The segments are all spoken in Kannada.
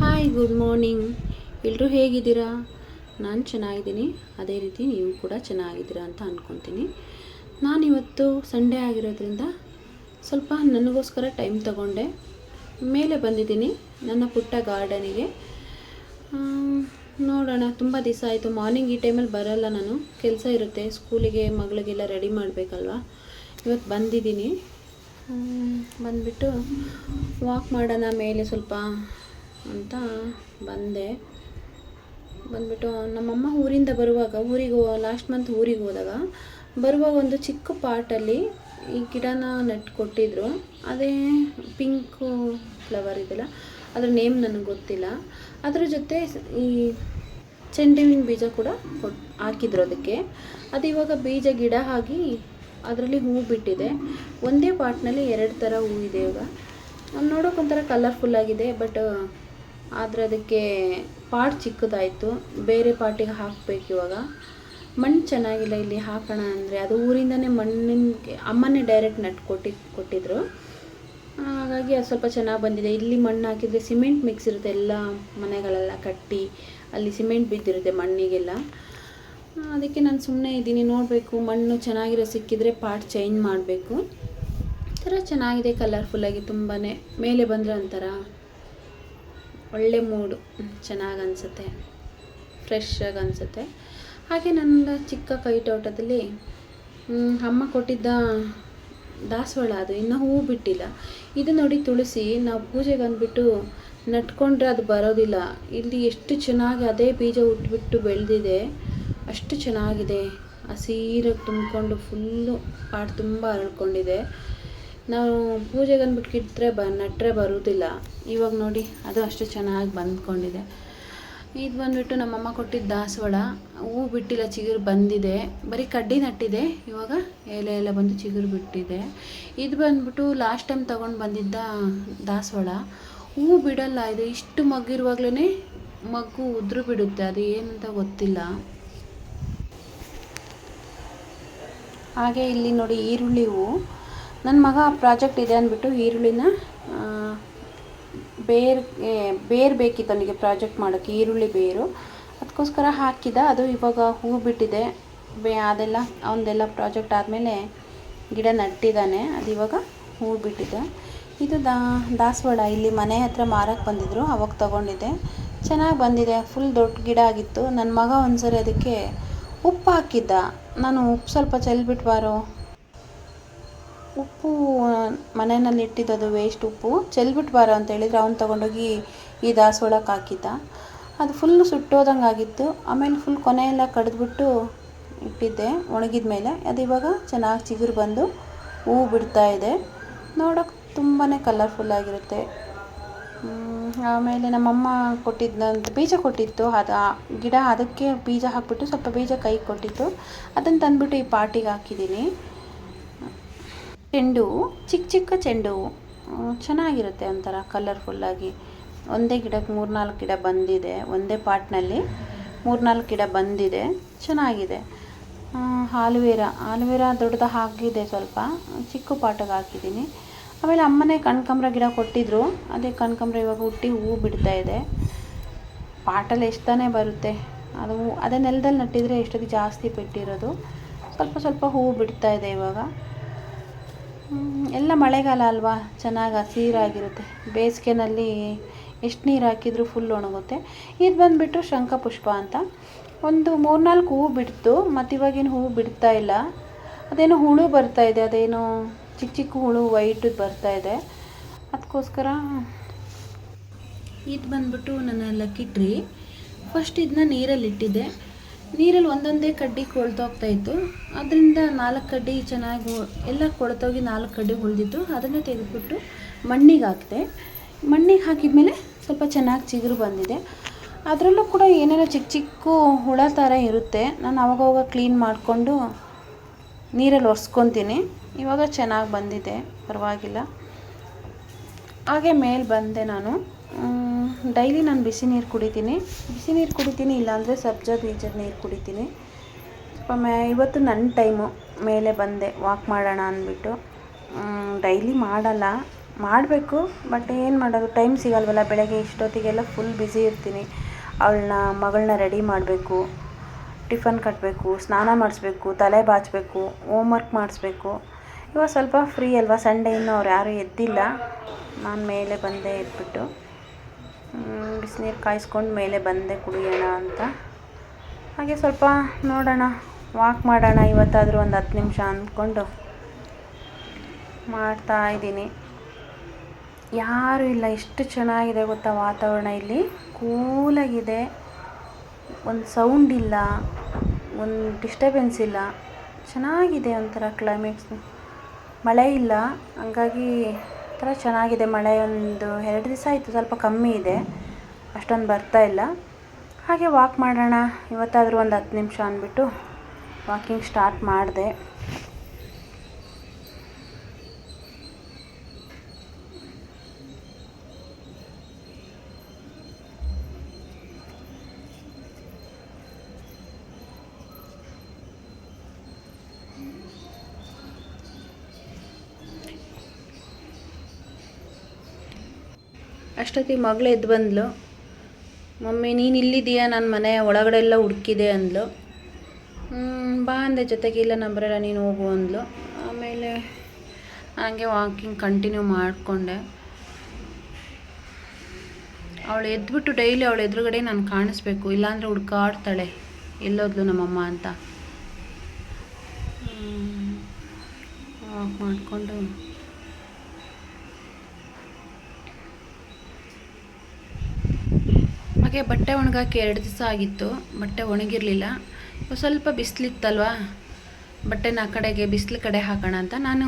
Hi good morning. ಎಲ್ಲರೂ ಹೇಗಿದ್ದೀರಾ? ನಾನು ಚೆನ್ನಾಗಿದ್ದೀನಿ. ಅದೇ ರೀತಿ ನೀವು ಕೂಡ ಚೆನ್ನಾಗಿದ್ದೀರಾ ಅಂತ ಅಂದ್ಕೊತೀನಿ. ನಾನಿವತ್ತು ಸಂಡೇ ಆಗಿರೋದ್ರಿಂದ ಸ್ವಲ್ಪ ನನಗೋಸ್ಕರ ಟೈಮ್ ತಗೊಂಡೆ ಮೇಲೆ ಬಂದಿದ್ದೀನಿ ನನ್ನ ಪುಟ್ಟ ಗಾರ್ಡನಿಗೆ. ನೋಡೋಣ, ತುಂಬ ದಿವಸ ಆಯಿತು. ಮಾರ್ನಿಂಗ್ ಈ ಟೈಮಲ್ಲಿ ಬರೋಲ್ಲ, ನಾನು ಕೆಲಸ ಇರುತ್ತೆ, ಸ್ಕೂಲಿಗೆ ಮಗಳಿಗೆಲ್ಲ ರೆಡಿ ಮಾಡಬೇಕಲ್ವ. ಇವತ್ತು ಬಂದಿದ್ದೀನಿ. ಬಂದುಬಿಟ್ಟು ವಾಕ್ ಮಾಡೋಣ ಮೇಲೆ ಸ್ವಲ್ಪ ಅಂತ ಬಂದ್ಬಿಟ್ಟು ನಮ್ಮಮ್ಮ ಊರಿಂದ ಬರುವಾಗ ಲಾಸ್ಟ್ ಮಂತ್ ಊರಿಗೆ ಹೋದಾಗ ಬರುವಾಗ ಒಂದು ಚಿಕ್ಕ ಪಾಟಲ್ಲಿ ಈ ಗಿಡನ ಕೊಟ್ಟಿದ್ರು. ಅದೇ ಪಿಂಕು ಫ್ಲವರ್ ಇದೆಯಲ್ಲ, ಅದ್ರ ನೇಮ್ ನನಗೆ ಗೊತ್ತಿಲ್ಲ. ಅದ್ರ ಜೊತೆ ಈ ಚೆಂಡುವಿನ ಬೀಜ ಕೂಡ ಹಾಕಿದ್ರು ಅದಕ್ಕೆ. ಅದು ಇವಾಗ ಬೀಜ ಗಿಡ ಆಗಿ ಅದರಲ್ಲಿ ಹೂ ಬಿಟ್ಟಿದೆ. ಒಂದೇ ಪಾಟ್ನಲ್ಲಿ 2 ಥರ ಹೂ ಇದೆ. ಇವಾಗ ನೋಡೋಕ್ಕೊಂಥರ ಕಲರ್ಫುಲ್ಲಾಗಿದೆ, ಬಟ್ ಆದರೆ ಅದಕ್ಕೆ ಪಾಟ್ ಚಿಕ್ಕದಾಯಿತು. ಬೇರೆ ಪಾಟಿಗೆ ಹಾಕಬೇಕು. ಇವಾಗ ಮಣ್ಣು ಚೆನ್ನಾಗಿಲ್ಲ ಇಲ್ಲಿ ಹಾಕೋಣ ಅಂದರೆ. ಅದು ಊರಿಂದನೇ ಮಣ್ಣಿನ ಅಮ್ಮನೇ ಡೈರೆಕ್ಟ್ ಕೊಟ್ಟಿದ್ರು. ಹಾಗಾಗಿ ಅದು ಸ್ವಲ್ಪ ಚೆನ್ನಾಗಿ ಬಂದಿದೆ. ಇಲ್ಲಿ ಮಣ್ಣು ಹಾಕಿದರೆ ಸಿಮೆಂಟ್ ಮಿಕ್ಸ್ ಇರುತ್ತೆ, ಎಲ್ಲ ಮನೆಗಳೆಲ್ಲ ಕಟ್ಟಿ ಅಲ್ಲಿ ಸಿಮೆಂಟ್ ಬಿದ್ದಿರುತ್ತೆ ಮಣ್ಣಿಗೆಲ್ಲ. ಅದಕ್ಕೆ ನಾನು ಸುಮ್ಮನೆ ಇದ್ದೀನಿ, ನೋಡಬೇಕು ಮಣ್ಣು ಚೆನ್ನಾಗಿರೋ ಸಿಕ್ಕಿದರೆ ಪಾಟ್ ಚೇಂಜ್ ಮಾಡಬೇಕು. ಥರ ಚೆನ್ನಾಗಿದೆ, ಕಲರ್ಫುಲ್ಲಾಗಿ ತುಂಬಾ. ಮೇಲೆ ಬಂದರೆ ಒಂಥರ ಒಳ್ಳೆ ಮೂಡು, ಚೆನ್ನಾಗಿ ಅನಿಸುತ್ತೆ, ಫ್ರೆಶ್ಶಾಗಿ ಅನಿಸುತ್ತೆ. ಹಾಗೆ ನನ್ನ ಚಿಕ್ಕ ಕೈತೋಟದಲ್ಲಿ ಅಮ್ಮ ಕೊಟ್ಟಿದ್ದ ದಾಸವಾಳ, ಅದು ಇನ್ನೂ ಹೂವು ಬಿಟ್ಟಿಲ್ಲ. ಇದು ನೋಡಿ ತುಳಸಿ, ನಾವು ಪೂಜೆಗೆ ಅಂದ್ಬಿಟ್ಟು ನಟ್ಕೊಂಡ್ರೆ ಅದು ಬರೋದಿಲ್ಲ. ಇಲ್ಲಿ ಎಷ್ಟು ಚೆನ್ನಾಗಿ ಅದೇ ಬೀಜ ಹುಟ್ಬಿಟ್ಟು ಬೆಳೆದಿದೆ, ಅಷ್ಟು ಚೆನ್ನಾಗಿದೆ. ಹಸಿರಾಗಿ ತುಂಬಿಕೊಂಡು ಫುಲ್ಲು ಪಾಟ್ ತುಂಬ ಹರಡ್ಕೊಂಡಿದೆ. ನಾವು ಪೂಜೆಗೆ ಅಂದ್ಬಿಟ್ಟು ಇಟ್ಟರೆ ನಟ್ಟರೆ ಬರೋದಿಲ್ಲ. ಇವಾಗ ನೋಡಿ ಅದು ಅಷ್ಟು ಚೆನ್ನಾಗಿ ಬಂದ್ಕೊಂಡಿದೆ. ಇದು ಬಂದುಬಿಟ್ಟು ನಮ್ಮಮ್ಮ ಕೊಟ್ಟಿದ್ದ ದಾಸವಾಳ, ಹೂವು ಬಿಟ್ಟಿಲ್ಲ, ಚಿಗುರು ಬಂದಿದೆ. ಬರೀ ಕಡ್ಡಿ ನಟ್ಟಿದೆ, ಇವಾಗ ಎಲೆ ಎಲ್ಲ ಬಂದು ಚಿಗುರು ಬಿಟ್ಟಿದೆ. ಇದು ಬಂದುಬಿಟ್ಟು ಲಾಸ್ಟ್ ಟೈಮ್ ತೊಗೊಂಡು ಬಂದಿದ್ದ ದಾಸವಾಳ, ಹೂವು ಬಿಡಲ್ಲ. ಇದು ಇಷ್ಟು ಮಗ್ಗಿರುವಾಗಲೇ ಮಗ್ಗು ಉದುರು ಬಿಡುತ್ತೆ, ಅದು ಏನಂತ ಗೊತ್ತಿಲ್ಲ. ಹಾಗೆ ಇಲ್ಲಿ ನೋಡಿ ಈರುಳ್ಳಿ ಹೂವು. ನನ್ನ ಮಗ ಪ್ರಾಜೆಕ್ಟ್ ಇದೆ ಅಂದ್ಬಿಟ್ಟು ಈರುಳ್ಳಿನ ಬೇರು ಬೇಕಿತ್ತು ಅವನಿಗೆ ಪ್ರಾಜೆಕ್ಟ್ ಮಾಡೋಕ್ಕೆ, ಈರುಳ್ಳಿ ಬೇರು. ಅದಕ್ಕೋಸ್ಕರ ಹಾಕಿದ. ಅದು ಇವಾಗ ಹೂವು ಬಿಟ್ಟಿದೆ. ಅದೆಲ್ಲ ಅವನದೆಲ್ಲ ಪ್ರಾಜೆಕ್ಟ್ ಆದಮೇಲೆ ಗಿಡ ನಟ್ಟಿದ್ದಾನೆ, ಅದು ಇವಾಗ ಹೂವು ಬಿಟ್ಟಿದೆ. ಇದು ದಾಸವಾಳ ಇಲ್ಲಿ ಮನೆ ಹತ್ರ ಮಾರಕ್ಕೆ ಬಂದಿದ್ದರು, ಅವಾಗ ತೊಗೊಂಡಿದ್ದೆ. ಚೆನ್ನಾಗಿ ಬಂದಿದೆ, ಫುಲ್ ದೊಡ್ಡ ಗಿಡ ಆಗಿತ್ತು. ನನ್ನ ಮಗ ಒಂದ್ಸರಿ ಅದಕ್ಕೆ ಉಪ್ಪು ಹಾಕಿದ್ದ. ನಾನು ಉಪ್ಪು ಸ್ವಲ್ಪ ಚೆಲ್ಬಿಟ್ಟು ಬಾರೋ, ಉಪ್ಪು ಮನೆಯಲ್ಲಿ ಇಟ್ಟಿದ್ದು ವೇಸ್ಟ್ ಉಪ್ಪು ಚೆಲ್ಬಿಟ್ಟು ಬಾರೋ ಅಂತ ಹೇಳಿದರೆ ಅವ್ನು ತೊಗೊಂಡೋಗಿ ಈ ದಾಸವಾಳಕ್ಕೆ ಹಾಕಿದ್ದ. ಅದು ಫುಲ್ಲು ಸುಟ್ಟೋದಂಗೆ ಆಗಿತ್ತು. ಆಮೇಲೆ ಫುಲ್ ಕೊನೆಯೆಲ್ಲ ಕಡಿದ್ಬಿಟ್ಟು ಇಟ್ಟಿದ್ದೆ ಒಣಗಿದ ಮೇಲೆ. ಅದು ಇವಾಗ ಚೆನ್ನಾಗಿ ಚಿಗುರು ಬಂದು ಹೂವು ಬಿಡ್ತಾ ಇದೆ. ನೋಡೋಕ್ಕೆ ತುಂಬಾ ಕಲರ್ಫುಲ್ಲಾಗಿರುತ್ತೆ. ಆಮೇಲೆ ನಮ್ಮಮ್ಮ ಕೊಟ್ಟಿದ್ದಂತ ಬೀಜ ಕೊಟ್ಟಿತ್ತು, ಅದು ಗಿಡ, ಅದಕ್ಕೆ ಬೀಜ ಹಾಕಿಬಿಟ್ಟು ಸ್ವಲ್ಪ ಬೀಜ ಕೈಗೆ ಕೊಟ್ಟಿತ್ತು. ಅದನ್ನು ತಂದುಬಿಟ್ಟು ಈ ಪಾಟಿಗೆ ಹಾಕಿದ್ದೀನಿ. ಚೆಂಡು, ಚಿಕ್ಕ ಚಿಕ್ಕ ಚೆಂಡು ಚೆನ್ನಾಗಿರುತ್ತೆ, ಒಂಥರ ಕಲರ್ಫುಲ್ಲಾಗಿ. ಒಂದೇ ಗಿಡಕ್ಕೆ 3-4 ಗಿಡ ಬಂದಿದೆ, ಒಂದೇ ಪಾಟ್ನಲ್ಲಿ 3-4 ಗಿಡ ಬಂದಿದೆ, ಚೆನ್ನಾಗಿದೆ. ಆಲುವೇರಾ ದೊಡ್ಡದು ಹಾಕಿದೆ, ಸ್ವಲ್ಪ ಚಿಕ್ಕ ಪಾಟಿಗೆ ಹಾಕಿದ್ದೀನಿ. ಆಮೇಲೆ ಅಮ್ಮನೇ ಕನಕಾಂಬರ ಗಿಡ ಕೊಟ್ಟಿದ್ದರು, ಅದೇ ಕನಕಾಂಬರ ಇವಾಗ ಹುಟ್ಟಿ ಹೂವು ಬಿಡ್ತಾ ಇದೆ. ಪಾಟಲ್ಲಿ ಎಷ್ಟು ತಾನೇ ಬರುತ್ತೆ, ಅದೇ ನೆಲದಲ್ಲಿ ನಟ್ಟಿದರೆ ಎಷ್ಟೊತ್ತಿಗೆ ಜಾಸ್ತಿ ಬಿಟ್ಟಿರೋದು. ಸ್ವಲ್ಪ ಸ್ವಲ್ಪ ಹೂವು ಬಿಡ್ತಾ ಇದೆ ಇವಾಗ. ಎಲ್ಲ ಮಳೆಗಾಲ ಅಲ್ವಾ, ಚೆನ್ನಾಗಿ ಹಸಿರಾಗಿರುತ್ತೆ. ಬೇಸಿಗೆನಲ್ಲಿ ಎಷ್ಟು ನೀರು ಹಾಕಿದರೂ ಫುಲ್ ಒಣಗುತ್ತೆ. ಇದು ಬಂದುಬಿಟ್ಟು ಶಂಖಪುಷ್ಪ ಅಂತ. ಒಂದು 3-4 ಹೂವು ಬಿಡ್ತು, ಮತ್ತು ಇವಾಗೇನು ಹೂವು ಬಿಡ್ತಾ ಇಲ್ಲ. ಅದೇನೋ ಹುಳು ಬರ್ತಾ ಇದೆ, ಅದೇನೋ ಚಿಕ್ಕ ಚಿಕ್ಕ ಹುಳು ವೈಟು ಬರ್ತಾ ಇದೆ. ಅದಕ್ಕೋಸ್ಕರ ಇದು ಬಂದುಬಿಟ್ಟು ನನ್ನ ಲಕ್ಕಿ ಟ್ರೀ. ಫಸ್ಟ್ ಇದನ್ನ ನೀರಲ್ಲಿ ಇಟ್ಟಿದ್ದೆ. ನೀರಲ್ಲಿ ಒಂದೊಂದೇ ಕಡ್ಡಿ ಕೊಳ್ತೋಗ್ತಾಯಿತ್ತು. ಅದರಿಂದ 4 ಕಡ್ಡಿ ಚೆನ್ನಾಗಿ ಎಲ್ಲ ಕೊಳ್ತೋಗಿ 4 ಕಡ್ಡಿ ಉಳಿದಿತ್ತು. ಅದನ್ನೇ ತೆಗೆದುಬಿಟ್ಟು ಮಣ್ಣಿಗೆ ಹಾಕಿದೆ. ಮಣ್ಣಿಗೆ ಹಾಕಿದ್ಮೇಲೆ ಸ್ವಲ್ಪ ಚೆನ್ನಾಗಿ ಚಿಗುರು ಬಂದಿದೆ. ಅದರಲ್ಲೂ ಕೂಡ ಏನೇನೋ ಚಿಕ್ಕ ಚಿಕ್ಕ ಹುಳ ಥರ ಇರುತ್ತೆ. ನಾನು ಅವಾಗವಾಗ ಕ್ಲೀನ್ ಮಾಡಿಕೊಂಡು ನೀರಲ್ಲಿ ಒರೆಸ್ಕೊತೀನಿ. ಇವಾಗ ಚೆನ್ನಾಗಿ ಬಂದಿದೆ, ಪರವಾಗಿಲ್ಲ. ಹಾಗೆ ಮೇಲೆ ಬಂದೆ ನಾನು. ಡೈಲಿ ನಾನು ಬಿಸಿ ನೀರು ಕುಡಿತೀನಿ, ಇಲ್ಲಾಂದರೆ ಸಬ್ಜಾ ಬೀಜದ ನೀರು ಕುಡಿತೀನಿ. ಇವತ್ತು ನನ್ನ ಟೈಮು, ಮೇಲೆ ಬಂದೆ ವಾಕ್ ಮಾಡೋಣ ಅಂದ್ಬಿಟ್ಟು. ಡೈಲಿ ಮಾಡಲ್ಲ, ಮಾಡಬೇಕು, ಬಟ್ ಏನು ಮಾಡೋದು, ಟೈಮ್ ಸಿಗಲ್ವಲ್ಲ. ಬೆಳಗ್ಗೆ ಇಷ್ಟೊತ್ತಿಗೆಲ್ಲ ಫುಲ್ ಬ್ಯುಸಿ ಇರ್ತೀನಿ. ಮಗಳನ್ನ ರೆಡಿ ಮಾಡಬೇಕು, ಟಿಫನ್ ಕಟ್ಟಬೇಕು, ಸ್ನಾನ ಮಾಡಿಸ್ಬೇಕು, ತಲೆ ಬಾಚಬೇಕು, ಹೋಮ್ವರ್ಕ್ ಮಾಡಿಸ್ಬೇಕು. ಇವಾಗ ಸ್ವಲ್ಪ ಫ್ರೀ ಅಲ್ವಾ, ಸಂಡೇ, ಇನ್ನೂ ಅವ್ರು ಯಾರೂ ಎದ್ದಿಲ್ಲ. ನಾನು ಮೇಲೆ ಬಂದೆ, ಎದ್ಬಿಟ್ಟು ಬಿಸಿನೀರು ಕಾಯಿಸ್ಕೊಂಡು ಮೇಲೆ ಬಂದೆ ಕುಡಿಯೋಣ ಅಂತ. ಹಾಗೆ ಸ್ವಲ್ಪ ನೋಡೋಣ, ವಾಕ್ ಮಾಡೋಣ ಇವತ್ತಾದರೂ ಒಂದು 10 ನಿಮಿಷ ಅಂದ್ಕೊಂಡು ಮಾಡ್ತಾಯಿದ್ದೀನಿ. ಯಾರೂ ಇಲ್ಲ. ಎಷ್ಟು ಚೆನ್ನಾಗಿದೆ ಗೊತ್ತಾ ವಾತಾವರಣ, ಇಲ್ಲಿ ಕೂಲಾಗಿದೆ. ಒಂದು ಸೌಂಡ್ ಇಲ್ಲ, ಒಂದು ಡಿಸ್ಟರ್ಬೆನ್ಸ್ ಇಲ್ಲ, ಚೆನ್ನಾಗಿದೆ ಒಂಥರ ಕ್ಲೈಮೇಟ್ಸು. ಮಳೆ ಇಲ್ಲ, ಹಂಗಾಗಿ ಒಂಥರ ಚೆನ್ನಾಗಿದೆ. ಮಳೆ ಒಂದು 2 ದಿವಸ ಆಯಿತು, ಸ್ವಲ್ಪ ಕಮ್ಮಿ ಇದೆ, ಅಷ್ಟೊಂದು ಬರ್ತಾ ಇಲ್ಲ. ಹಾಗೆ ವಾಕ್ ಮಾಡೋಣ ಇವತ್ತಾದರೂ ಒಂದು 10 ನಿಮಿಷ ಅಂದ್ಬಿಟ್ಟು ವಾಕಿಂಗ್ ಸ್ಟಾರ್ಟ್ ಮಾಡಿದೆ. ಅಷ್ಟೊತ್ತಿಗೆ ಮಗಳು ಎದ್ದು ಬಂದಳು. ಮಮ್ಮಿ ನೀನು ಇಲ್ಲಿದ್ದೀಯಾ, ನನ್ನ ಮನೆ ಒಳಗಡೆ ಎಲ್ಲ ಹುಡುಕಿದೆ ಅಂದಳು. ಬಾ ಅಂದೆ ಜೊತೆಗೆ, ಇಲ್ಲ ನಾನು ಬರೋಲ್ಲ ನೀನು ಹೋಗು ಅಂದಳು. ಆಮೇಲೆ ಹಾಗೆ ವಾಕಿಂಗ್ ಕಂಟಿನ್ಯೂ ಮಾಡಿಕೊಂಡೆ. ಅವಳು ಎದ್ಬಿಟ್ಟು ಡೈಲಿ ಅವಳ ಎದುರುಗಡೆ ನಾನು ಕಾಣಿಸ್ಬೇಕು, ಇಲ್ಲಾಂದರೆ ಹುಡ್ಕಾಡ್ತಾಳೆ ಎಲ್ಲೋದ್ಲು ನಮ್ಮಮ್ಮ ಅಂತ. ವಾಕ್ ಮಾಡಿಕೊಂಡು ಹಾಗೆ ಬಟ್ಟೆ ಒಣಗಾಕಿ 2 ದಿವಸ ಆಗಿತ್ತು, ಬಟ್ಟೆ ಒಣಗಿರಲಿಲ್ಲ. ಸ್ವಲ್ಪ ಬಿಸಿಲಿತ್ತಲ್ವ, ಬಟ್ಟೆನ ಆ ಕಡೆಗೆ ಬಿಸಿಲು ಕಡೆ ಹಾಕೋಣ ಅಂತ ನಾನು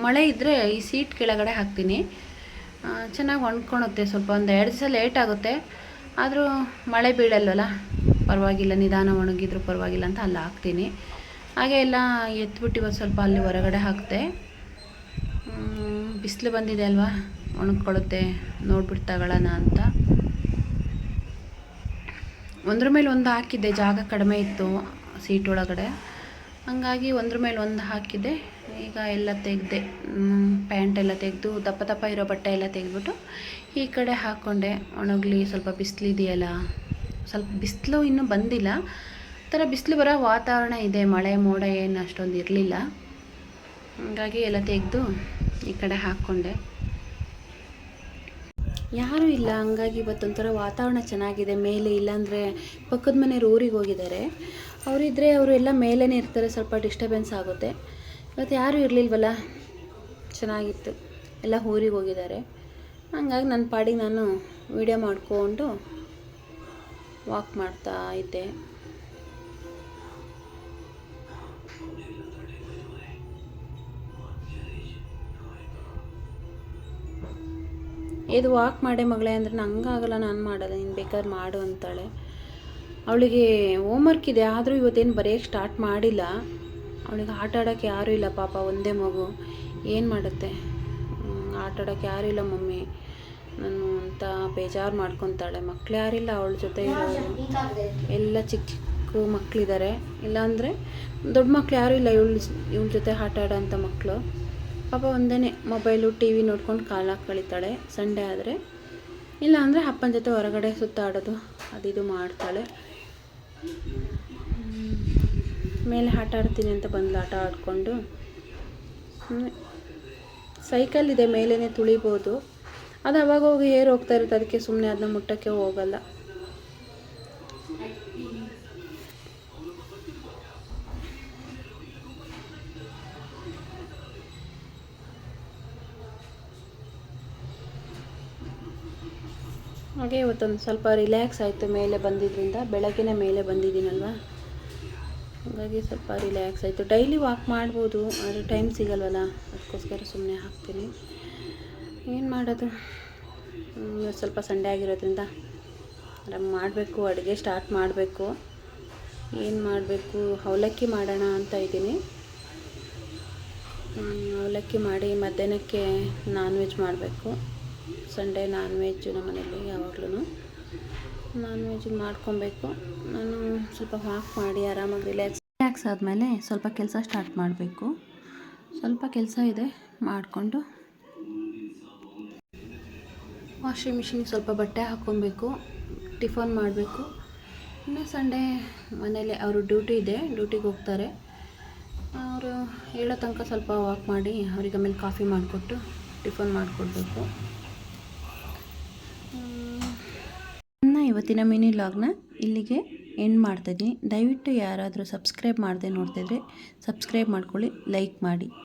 ಮಳೆ ಇದ್ದರೆ ಈ ಸೀಟ್ ಕೆಳಗಡೆ ಹಾಕ್ತೀನಿ, ಚೆನ್ನಾಗಿ ಒಣ್ಕೊಳುತ್ತೆ. ಸ್ವಲ್ಪ ಒಂದು 2 ದಿವಸ ಲೇಟ್ ಆಗುತ್ತೆ, ಆದರೂ ಮಳೆ ಬೀಳಲ್ವಲ್ಲ, ಪರವಾಗಿಲ್ಲ, ನಿಧಾನ ಒಣಗಿದ್ರು ಪರವಾಗಿಲ್ಲ ಅಂತ ಅಲ್ಲಿ ಹಾಕ್ತೀನಿ. ಹಾಗೆ ಎಲ್ಲ ಎತ್ಬಿಟ್ಟು ಇವತ್ತು ಸ್ವಲ್ಪ ಅಲ್ಲಿ ಹೊರಗಡೆ ಹಾಕಿದೆ. ಬಿಸಿಲು ಬಂದಿದೆ ಅಲ್ವಾ, ಒಣಗ್ಕೊಳ್ಳುತ್ತೆ, ನೋಡ್ಬಿಟ್ಟು ತಗೊಳ್ಳೋಣ ಅಂತ. ಒಂದ್ರ ಮೇಲೆ ಒಂದು ಹಾಕಿದ್ದೆ, ಜಾಗ ಕಡಿಮೆ ಇತ್ತು ಸೀಟ್ ಒಳಗಡೆ, ಹಂಗಾಗಿ ಒಂದ್ರ ಮೇಲೆ ಒಂದು ಹಾಕಿದ್ದೆ. ಈಗ ಎಲ್ಲ ತೆಗೆದೆ, ಪ್ಯಾಂಟ್ ಎಲ್ಲ ತೆಗೆದು ದಪ್ಪ ದಪ್ಪ ಇರೋ ಬಟ್ಟೆ ಎಲ್ಲ ತೆಗೆದ್ಬಿಟ್ಟು ಈ ಕಡೆ ಹಾಕ್ಕೊಂಡೆ. ಒಣಗಲಿ, ಸ್ವಲ್ಪ ಬಿಸಿಲಿದೆಯಲ್ಲ, ಸ್ವಲ್ಪ ಬಿಸಿಲು ಇನ್ನೂ ಬಂದಿಲ್ಲ, ಥರ ಬಿಸಿಲು ಬರೋ ವಾತಾವರಣ ಇದೆ, ಮಳೆ ಮೋಡ ಏನು ಅಷ್ಟೊಂದು ಇರಲಿಲ್ಲ. ಹಾಗಾಗಿ ಎಲ್ಲ ತೆಗೆದು ಈ ಕಡೆ ಹಾಕ್ಕೊಂಡೆ. ಯಾರೂ ಇಲ್ಲ, ಹಂಗಾಗಿ ಇವತ್ತೊಂಥರ ವಾತಾವರಣ ಚೆನ್ನಾಗಿದೆ. ಮೇಲೆ ಇಲ್ಲಾಂದರೆ ಪಕ್ಕದ ಮನೆಯವ್ರು ಊರಿಗೆ ಹೋಗಿದ್ದಾರೆ, ಅವರಿದ್ದರೆ ಅವರು ಎಲ್ಲ ಮೇಲೇ ಇರ್ತಾರೆ, ಸ್ವಲ್ಪ ಡಿಸ್ಟರ್ಬೆನ್ಸ್ ಆಗುತ್ತೆ. ಇವತ್ತು ಯಾರೂ ಇರಲಿಲ್ವಲ್ಲ, ಚೆನ್ನಾಗಿತ್ತು, ಎಲ್ಲ ಊರಿಗೆ ಹೋಗಿದ್ದಾರೆ. ಹಂಗಾಗಿ ನನ್ನ ಪಾಡಿಗೆ ನಾನು ವೀಡಿಯೋ ಮಾಡಿಕೊಂಡು ವಾಕ್ ಮಾಡ್ತಾ ಇದ್ದೆ. ಇದು ವಾಕ್ ಮಾಡೇ ಮಗಳೇ ಅಂದರೆ ನಂಗಾಗಲ್ಲ, ನಾನು ಮಾಡಲ್ಲ, ನೀನು ಬೇಕಾದ್ರೆ ಮಾಡು ಅಂತಾಳೆ. ಅವಳಿಗೆ ಹೋಮ್ವರ್ಕ್ ಇದೆ, ಆದರೂ ಇವತ್ತೇನು ಬರೆಯೋಕ್ಕೆ ಸ್ಟಾರ್ಟ್ ಮಾಡಿಲ್ಲ. ಅವಳಿಗೆ ಆಟ ಆಡೋಕ್ಕೆ ಯಾರೂ ಇಲ್ಲ ಪಾಪ, ಒಂದೇ ಮಗು, ಏನು ಮಾಡುತ್ತೆ, ಆಟ ಆಡೋಕ್ಕೆ ಯಾರೂ ಇಲ್ಲ ಮಮ್ಮಿ ನಾನು ಅಂತ ಬೇಜಾರು ಮಾಡ್ಕೊತಾಳೆ. ಮಕ್ಳು ಯಾರಿಲ್ಲ ಅವಳ ಜೊತೆ ಇರೋರು, ಎಲ್ಲ ಚಿಕ್ಕ ಚಿಕ್ಕ ಮಕ್ಕಳಿದ್ದಾರೆ, ಇಲ್ಲಾಂದರೆ ದೊಡ್ಡ ಮಕ್ಳು ಯಾರೂ ಇಲ್ಲ ಇವಳ ಜೊತೆ ಆಟ ಆಡೋಂಥ ಮಕ್ಕಳು. ಪಾಪ ಒಂದೇ ಮೊಬೈಲು ಟಿ ವಿ ನೋಡ್ಕೊಂಡು ಕಾಲ ಕಳೀತಾಳೆ ಸಂಡೇ ಆದರೆ. ಇಲ್ಲ ಅಂದರೆ ಅಪ್ಪನ ಜೊತೆ ಹೊರಗಡೆ ಸುತ್ತಾಡೋದು ಅದಿದು ಮಾಡ್ತಾಳೆ. ಮೇಲೆ ಆಟ ಆಡ್ತೀನಿ ಅಂತ ಬಂದು ಆಟ ಆಡಿಕೊಂಡು, ಸೈಕಲ್ ಇದೆ ಮೇಲೇ ತುಳಿಬೋದು, ಅದು ಅವಾಗ ಹೋಗಿ ಏರ್ ಹೋಗ್ತಾ ಇರುತ್ತೆ, ಅದಕ್ಕೆ ಸುಮ್ಮನೆ ಅದನ್ನ ಮುಟ್ಟಕ್ಕೆ ಹೋಗಲ್ಲ. ಹಾಗೆ ಇವತ್ತೊಂದು ಸ್ವಲ್ಪ ರಿಲ್ಯಾಕ್ಸ್ ಆಯಿತು ಮೇಲೆ ಬಂದಿದ್ದರಿಂದ, ಬೆಳಗ್ಗೆನೇ ಮೇಲೆ ಬಂದಿದ್ದೀನಲ್ವ, ಹಾಗಾಗಿ ಸ್ವಲ್ಪ ರಿಲ್ಯಾಕ್ಸ್ ಆಯಿತು. ಡೈಲಿ ವಾಕ್ ಮಾಡ್ಬೋದು, ಆದರೆ ಟೈಮ್ ಸಿಗಲ್ವಲ್ಲ, ಅದಕ್ಕೋಸ್ಕರ ಸುಮ್ಮನೆ ಹಾಕ್ತೀನಿ. ಏನು ಮಾಡೋದು, ಸ್ವಲ್ಪ ಸಂಡೇ ಆಗಿರೋದ್ರಿಂದ ಆರಾಮ್ ಮಾಡಬೇಕು, ಅಡುಗೆ ಸ್ಟಾರ್ಟ್ ಮಾಡಬೇಕು. ಏನು ಮಾಡಬೇಕು, ಅವಲಕ್ಕಿ ಮಾಡೋಣ ಅಂತ ಇದ್ದೀನಿ. ಅವಲಕ್ಕಿ ಮಾಡಿ ಮಧ್ಯಾಹ್ನಕ್ಕೆ ನಾನ್ ವೆಜ್ ಮಾಡಬೇಕು. ಸಂಡೇ ನಾನ್ ವೆಜ್ಜು ನಮ್ಮ ಮನೇಲಿ ಯಾವಾಗಲೂ ನಾನ್ ವೆಜ್ ಮಾಡ್ಕೊಬೇಕು. ನಾನು ಸ್ವಲ್ಪ ವಾಕ್ ಮಾಡಿ ಆರಾಮಾಗಿ ರಿಲ್ಯಾಕ್ಸ್ ಆದಮೇಲೆ ಸ್ವಲ್ಪ ಕೆಲಸ ಸ್ಟಾರ್ಟ್ ಮಾಡಬೇಕು. ಸ್ವಲ್ಪ ಕೆಲಸ ಇದೆ, ಮಾಡಿಕೊಂಡು ವಾಷಿಂಗ್ ಮಿಷಿನ್ಗೆ ಸ್ವಲ್ಪ ಬಟ್ಟೆ ಹಾಕ್ಕೊಬೇಕು, ಟಿಫನ್ ಮಾಡಬೇಕು. ಇನ್ನು ಸಂಡೇ ಮನೇಲಿ ಅವರು ಡ್ಯೂಟಿ ಇದೆ, ಡ್ಯೂಟಿಗೆ ಹೋಗ್ತಾರೆ. ಅವರು ಹೇಳೋ ತನಕ ಸ್ವಲ್ಪ ವಾಕ್ ಮಾಡಿ ಅವ್ರಿಗೆ ಆಮೇಲೆ ಕಾಫಿ ಮಾಡಿಕೊಟ್ಟು ಟಿಫನ್ ಮಾಡಿಕೊಡ್ಬೇಕು. ನನ್ನ ಇವತ್ತಿನ ಮಿನಿ ವ್ಲಾಗ್ನ ಇಲ್ಲಿಗೆ ಎಂಡ್ ಮಾಡ್ತಾಯಿದ್ದೀನಿ. ದಯವಿಟ್ಟು ಯಾರಾದರೂ ಸಬ್ಸ್ಕ್ರೈಬ್ ಮಾಡದೆ ನೋಡ್ತಿದ್ರೆ ಸಬ್ಸ್ಕ್ರೈಬ್ ಮಾಡ್ಕೊಳ್ಳಿ, ಲೈಕ್ ಮಾಡಿ.